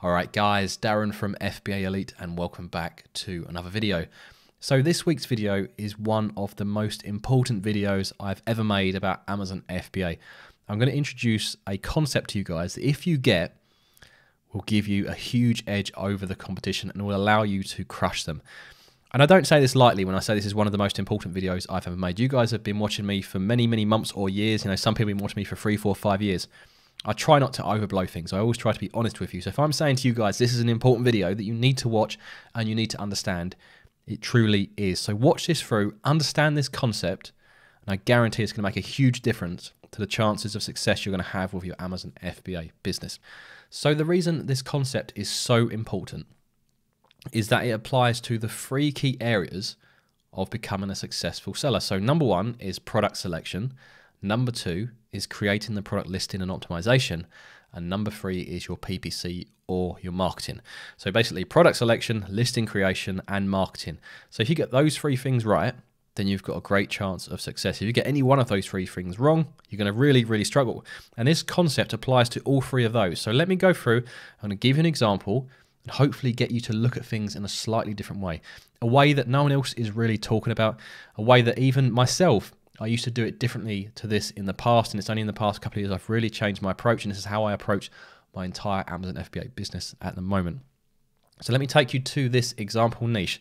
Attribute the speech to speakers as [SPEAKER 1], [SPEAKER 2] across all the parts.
[SPEAKER 1] Alright guys, Darren from FBA Elite and welcome back to another video. So this week's video is one of the most important videos I've ever made about Amazon FBA. I'm going to introduce a concept to you guys that if you get, will give you a huge edge over the competition and will allow you to crush them. And I don't say this lightly when I say this is one of the most important videos I've ever made. You guys have been watching me for many months or years. You know, some people have been watching me for 3, 4, 5 years. I try not to overblow things. I always try to be honest with you. So if I'm saying to you guys, this is an important video that you need to watch and you need to understand, it truly is. So watch this through, understand this concept, and I guarantee it's going to make a huge difference to the chances of success you're going to have with your Amazon FBA business. So the reason this concept is so important is that it applies to the 3 key areas of becoming a successful seller. So number 1 is product selection. Number 2 is creating the product listing and optimization. And number 3 is your PPC or your marketing. So basically product selection, listing creation, and marketing. So if you get those 3 things right, then you've got a great chance of success. If you get any one of those 3 things wrong, you're going to really struggle. And this concept applies to all 3 of those. So let me go through, I'm going to give you an example and hopefully get you to look at things in a slightly different way. A way that no one else is really talking about, a way that even myself, I used to do it differently to this in the past, and it's only in the past couple of years I've really changed my approach, and this is how I approach my entire Amazon FBA business at the moment. So let me take you to this example niche.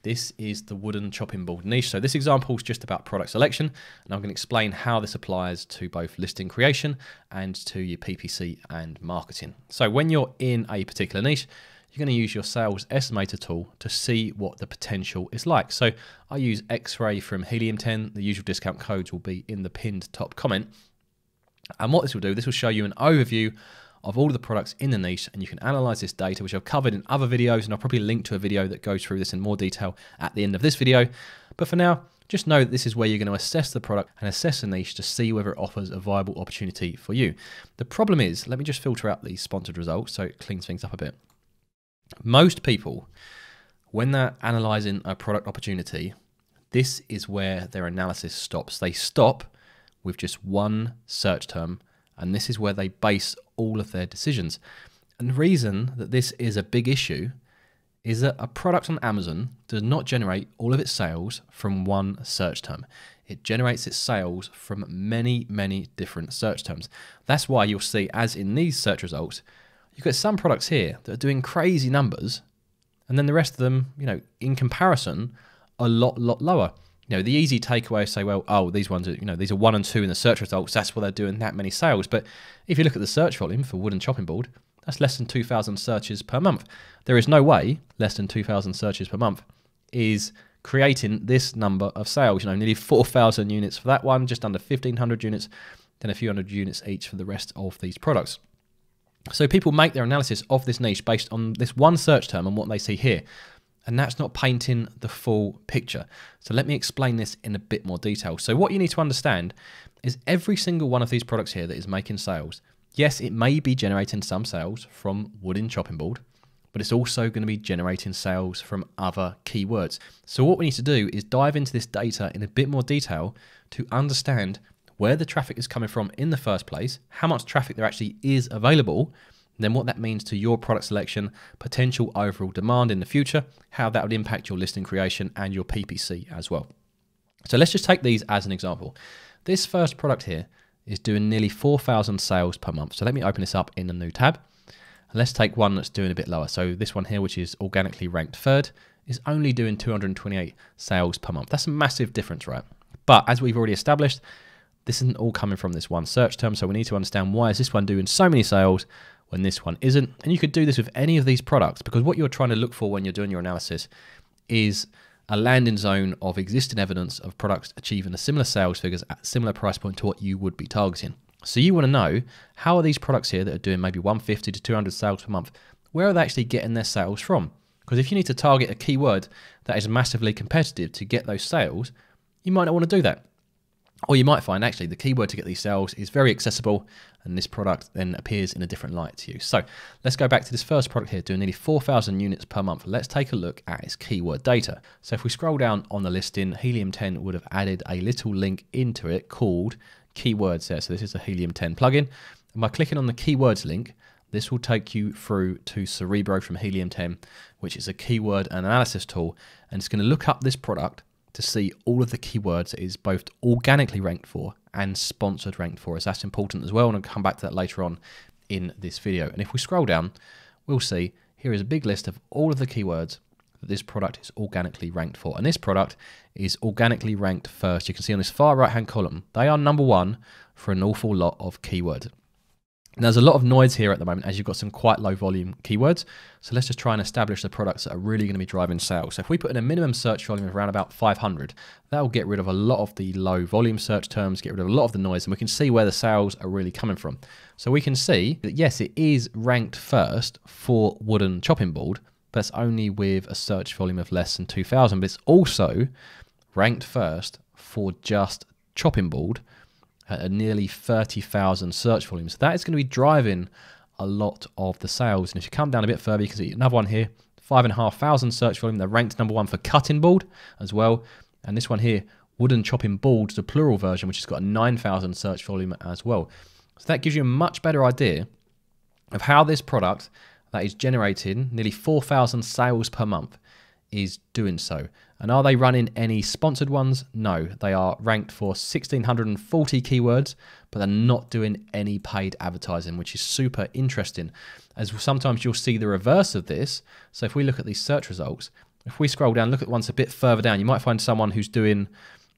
[SPEAKER 1] This is the wooden chopping board niche. So this example is just about product selection, and I'm going to explain how this applies to both listing creation and to your PPC and marketing. So when you're in a particular niche, you're going to use your sales estimator tool to see what the potential is like. So I use X-Ray from Helium 10. The usual discount codes will be in the pinned top comment. And what this will do, this will show you an overview of all of the products in the niche, and you can analyze this data, which I've covered in other videos, and I'll probably link to a video that goes through this in more detail at the end of this video. But for now, just know that this is where you're going to assess the product and assess the niche to see whether it offers a viable opportunity for you. The problem is, let me just filter out these sponsored results so it cleans things up a bit. Most people, when they're analyzing a product opportunity, this is where their analysis stops. They stop with just one search term, and this is where they base all of their decisions. And the reason that this is a big issue is that a product on Amazon does not generate all of its sales from one search term. It generates its sales from many different search terms. That's why you'll see, as in these search results, you've got some products here that are doing crazy numbers, and then the rest of them, you know, in comparison, a lot lower. You know, the easy takeaway is say, well, oh, these ones are, you know, these are 1 and 2 in the search results. That's why they're doing that many sales. But if you look at the search volume for wooden chopping board, that's less than 2,000 searches per month. There is no way less than 2,000 searches per month is creating this number of sales. You know, nearly 4,000 units for that one, just under 1,500 units, then a few hundred units each for the rest of these products. So people make their analysis of this niche based on this one search term and what they see here. And that's not painting the full picture. So let me explain this in a bit more detail. So what you need to understand is every single one of these products here that is making sales, yes, it may be generating some sales from wooden chopping board, but it's also going to be generating sales from other keywords. So what we need to do is dive into this data in a bit more detail to understand where the traffic is coming from in the first place, how much traffic there actually is available, then what that means to your product selection, potential overall demand in the future, how that would impact your listing creation and your PPC as well. So let's just take these as an example. This first product here is doing nearly 4,000 sales per month. So let me open this up in a new tab. And let's take one that's doing a bit lower. So this one here, which is organically ranked 3rd, is only doing 228 sales per month. That's a massive difference, right? But as we've already established, this isn't all coming from this one search term. So we need to understand, why is this one doing so many sales when this one isn't? And you could do this with any of these products, because what you're trying to look for when you're doing your analysis is a landing zone of existing evidence of products achieving a similar sales figures at a similar price point to what you would be targeting. So you want to know, how are these products here that are doing maybe 150 to 200 sales per month, where are they actually getting their sales from? Because if you need to target a keyword that is massively competitive to get those sales, you might not want to do that. Or you might find actually the keyword to get these sales is very accessible, and this product then appears in a different light to you. So let's go back to this first product here, doing nearly 4,000 units per month. Let's take a look at its keyword data. So if we scroll down on the listing, Helium 10 would have added a little link into it called keywords there. So this is a Helium 10 plugin. And by clicking on the keywords link, this will take you through to Cerebro from Helium 10, which is a keyword analysis tool, and it's going to look up this product to see all of the keywords it is both organically ranked for and sponsored ranked for, as that's important as well, and I'll come back to that later on in this video. And if we scroll down, we'll see here is a big list of all of the keywords that this product is organically ranked for, and this product is organically ranked first. You can see on this far right hand column, they are number one for an awful lot of keywords. Now, there's a lot of noise here at the moment as you've got some quite low volume keywords. So let's just try and establish the products that are really going to be driving sales. So if we put in a minimum search volume of around about 500, that will get rid of a lot of the low volume search terms, get rid of a lot of the noise, and we can see where the sales are really coming from. So we can see that yes, it is ranked first for wooden chopping board, but it's only with a search volume of less than 2,000. But it's also ranked first for just chopping board at a nearly 30,000 search volume. So that is going to be driving a lot of the sales. And if you come down a bit further, you can see another one here, 5,500 search volume. They're ranked number one for cutting board as well. And this one here, wooden chopping boards, the plural version, which has got a 9,000 search volume as well. So that gives you a much better idea of how this product that is generating nearly 4,000 sales per month is doing so. And are they running any sponsored ones? No, they are ranked for 1,640 keywords, but they're not doing any paid advertising, which is super interesting, as sometimes you'll see the reverse of this. So if we look at these search results, if we scroll down, look at ones a bit further down, you might find someone who's doing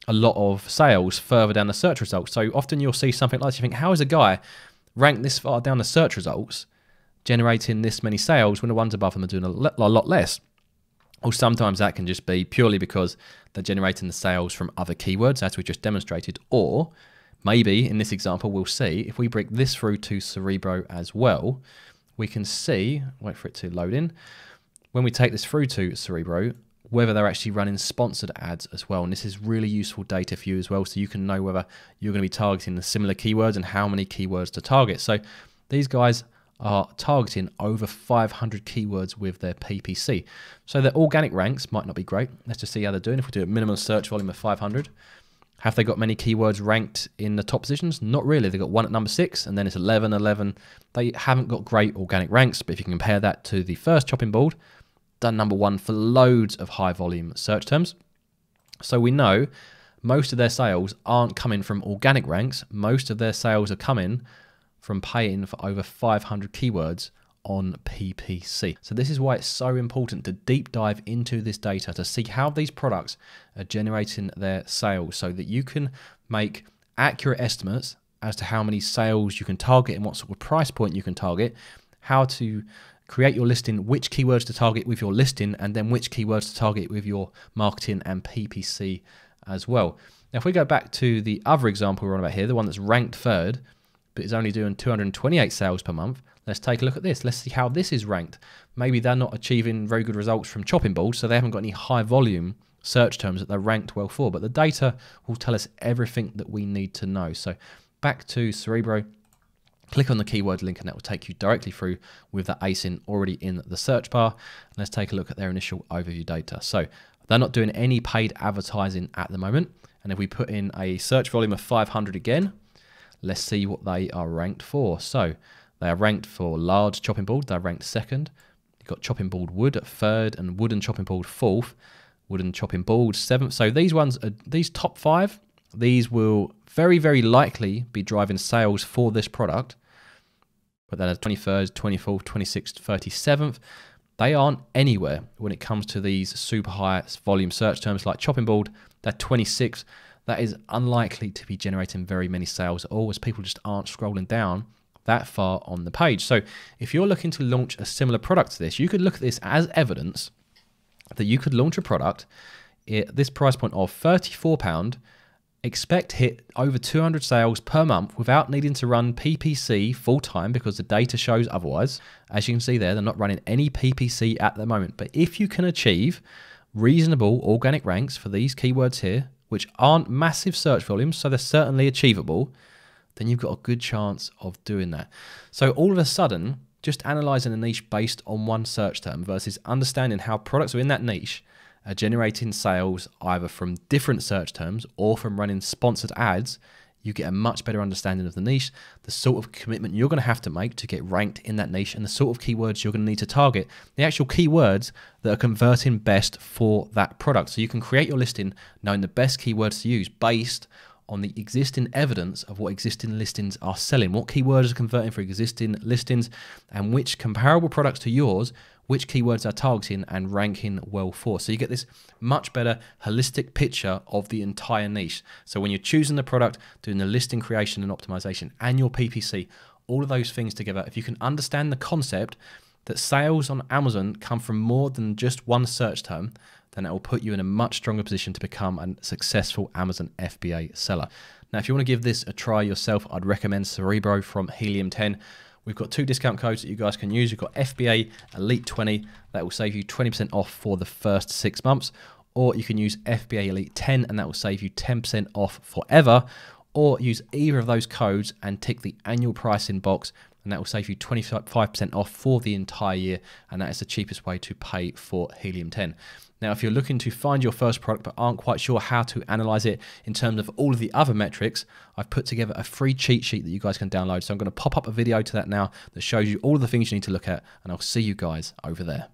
[SPEAKER 1] a lot of sales further down the search results. So often you'll see something like this, you think, how is a guy ranked this far down the search results generating this many sales when the ones above them are doing a lot less? Or sometimes that can just be purely because they're generating the sales from other keywords, as we just demonstrated. Or maybe in this example, we'll see if we break this through to Cerebro as well, we can see, wait for it to load in, when we take this through to Cerebro, whether they're actually running sponsored ads as well. And this is really useful data for you as well, so you can know whether you're going to be targeting the similar keywords and how many keywords to target. So these guys are targeting over 500 keywords with their PPC. So their organic ranks might not be great. Let's just see how they're doing. If we do a minimum search volume of 500, have they got many keywords ranked in the top positions? Not really. They've got one at number 6, and then it's 11, 11. They haven't got great organic ranks, but if you can compare that to the first chopping board, done number 1 for loads of high volume search terms. So we know most of their sales aren't coming from organic ranks. Most of their sales are coming from paying for over 500 keywords on PPC. So this is why it's so important to deep dive into this data to see how these products are generating their sales, so that you can make accurate estimates as to how many sales you can target and what sort of price point you can target, how to create your listing, which keywords to target with your listing, and then which keywords to target with your marketing and PPC as well. Now, if we go back to the other example we're on about here, the one that's ranked third, but is only doing 228 sales per month. Let's take a look at this. Let's see how this is ranked. Maybe they're not achieving very good results from chopping boards, so they haven't got any high volume search terms that they're ranked well for, but the data will tell us everything that we need to know. So back to Cerebro, click on the keyword link and that will take you directly through with that ASIN already in the search bar. And let's take a look at their initial overview data. So they're not doing any paid advertising at the moment. And if we put in a search volume of 500 again, let's see what they are ranked for. So they are ranked for large chopping board. They're ranked second. You've got chopping board wood at third and wooden chopping board fourth. Wooden chopping board seventh. So these ones, these top 5, these will very, very likely be driving sales for this product. But then 23rd, 24th, 26th, 37th, they aren't anywhere when it comes to these super high volume search terms like chopping board. They're 26th. That is unlikely to be generating very many sales at all, as people just aren't scrolling down that far on the page. So if you're looking to launch a similar product to this, you could look at this as evidence that you could launch a product at this price point of £34, expect hit over 200 sales per month without needing to run PPC full time, because the data shows otherwise. As you can see there, they're not running any PPC at the moment. But if you can achieve reasonable organic ranks for these keywords here, which aren't massive search volumes, so they're certainly achievable, then you've got a good chance of doing that. So all of a sudden, just analyzing a niche based on one search term versus understanding how products within that niche are generating sales either from different search terms or from running sponsored ads, you get a much better understanding of the niche, the sort of commitment you're going to have to make to get ranked in that niche, and the sort of keywords you're going to need to target, the actual keywords that are converting best for that product. So you can create your listing knowing the best keywords to use based on the existing evidence of what existing listings are selling, what keywords are converting for existing listings, and which comparable products to yours, which keywords are targeting and ranking well for. So you get this much better holistic picture of the entire niche. So when you're choosing the product, doing the listing creation and optimization, and your PPC, all of those things together, if you can understand the concept that sales on Amazon come from more than just one search term, then it will put you in a much stronger position to become a successful Amazon FBA seller. Now, if you want to give this a try yourself, I'd recommend Cerebro from Helium 10. We've got 2 discount codes that you guys can use. You've got FBA Elite 20, that will save you 20% off for the first 6 months, or you can use FBA Elite 10 and that will save you 10% off forever, or use either of those codes and tick the annual pricing box and that will save you 25% off for the entire year, and that is the cheapest way to pay for Helium 10. Now, if you're looking to find your first product but aren't quite sure how to analyze it in terms of all of the other metrics, I've put together a free cheat sheet that you guys can download. So I'm going to pop up a video to that now that shows you all of the things you need to look at, and I'll see you guys over there.